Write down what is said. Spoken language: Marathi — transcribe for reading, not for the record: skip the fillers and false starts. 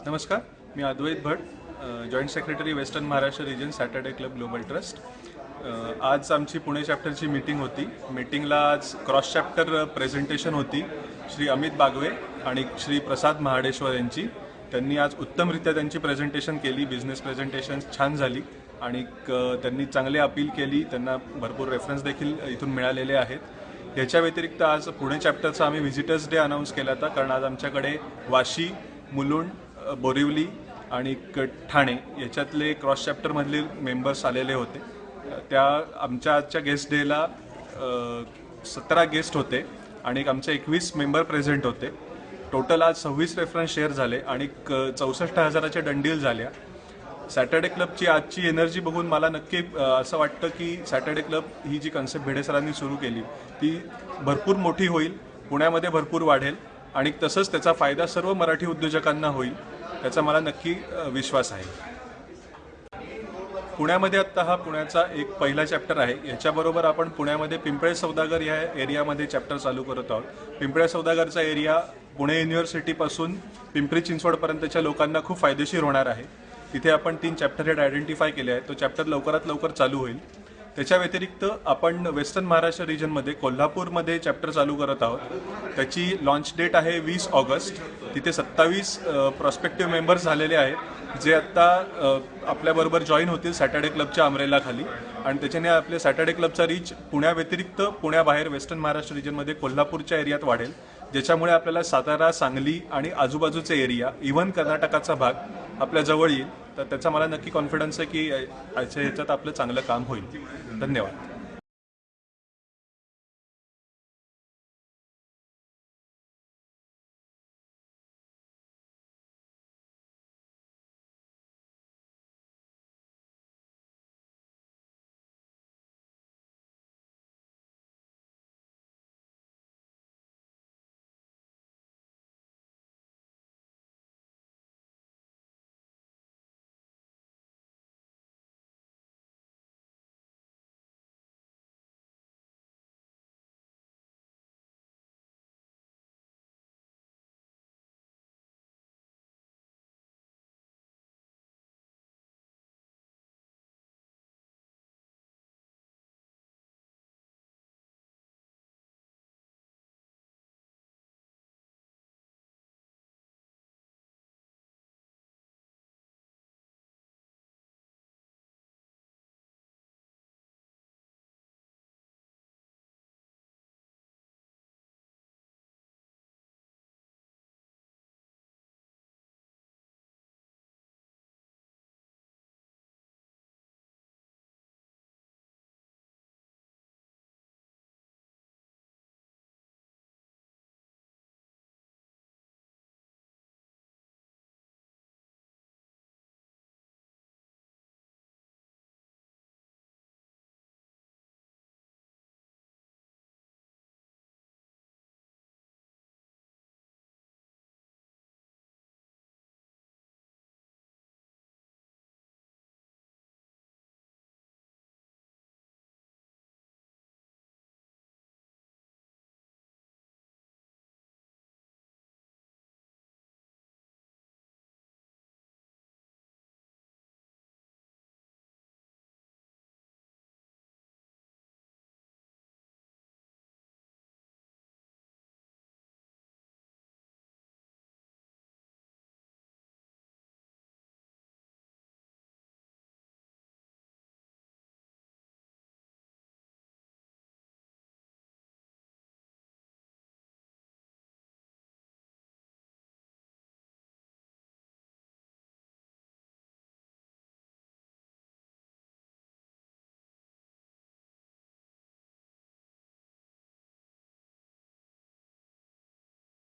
नमस्कार, मी Advait Bhat, joint secretary western Maharashtra region Saturday club global trust. आज आमची पुणे चॅप्टरची मीटिंग होती। मीटिंगला आज क्रॉस चॅप्टर प्रेझेंटेशन होती श्री अमित बागवे आणि श्री प्रसाद महाडेश्वर यांची। त्यांनी आज उत्तमरित्या त्यांची प्रेझेंटेशन केली, बिझनेस प्रेझेंटेशन छान झाली आणि त्यांनी चांगली अपील केली। त्यांना भरपूर रेफरन्स देखील इथून मिळालेले आहेत। याच्या व्यतिरिक्त आज पुणे चॅप्टरचा आम्ही व्हिजिटर्स डे अनाऊन्स केला होता, कारण आज आमच्याकडे वाशी, मुलुंड, बोरिवली आणि ठाणे याच्यातले क्रॉस चॅप्टरमधले मेंबर्स आलेले होते। त्या आमच्या आजच्या गेस्ट डेला 17 गेस्ट होते आणि आमचे 21 मेंबर प्रेझेंट होते। टोटल आज 26 रेफरन्स शेअर झाले आणि 64,000च्या डन डील झाल्या। सॅटर्डे क्लबची आजची एनर्जी बघून मला नक्की असं वाटतं की सॅटर्डे क्लब ही जी कन्सेप्ट भिडे सरांनी सुरू केली ती भरपूर मोठी होईल, पुण्यामध्ये भरपूर वाढेल आणि तसंच त्याचा फायदा सर्व मराठी उद्योजकांना होईल, त्याचा मला नक्की विश्वास आहे। पुण्यामध्ये आत्ता हा पुण्याचा एक पहिला चॅप्टर आहे। याच्याबरोबर आपण पुण्यामध्ये पिंपळे सौदागर या एरियामध्ये चॅप्टर चालू करत आहोत। पिंपळे सौदागरचा एरिया पुणे युनिव्हर्सिटीपासून पिंपरी चिंचवडपर्यंतच्या लोकांना खूप फायदेशीर होणार आहे। तिथे आपण 3 चॅप्टर हेड आयडेंटिफाय केले आहेत। तो चॅप्टर लवकरात लवकर चालू होईल। त्याच्या व्यतिरिक्त आपण वेस्टर्न महाराष्ट्र रिजनमध्ये कोल्हापूरमध्ये चॅप्टर चालू करत आहोत। त्याची लॉन्च डेट आहे 20 ऑगस्ट। तिथे 27 प्रॉस्पेक्टिव्ह मेंबर्स झालेले आहेत, जे आत्ता आपल्याबरोबर जॉईन होतील सॅटर्डे क्लबच्या अमरेलाखाली आणि त्याच्याने आपल्या सॅटर्डे क्लबचा रीच पुण्याव्यतिरिक्त पुण्याबाहेर वेस्टर्न महाराष्ट्र रिजनमध्ये कोल्हापूरच्या एरियात वाढेल, ज्याच्यामुळे आपल्याला सातारा, सांगली आणि आजूबाजूचे एरिया, इव्हन कर्नाटकाचा भाग आपल्या जवळ येईल। तर त्याचा मला नक्की कॉन्फिडन्स आहे की ह्याच्यात आपलं चांगलं काम होईल। धन्यवाद।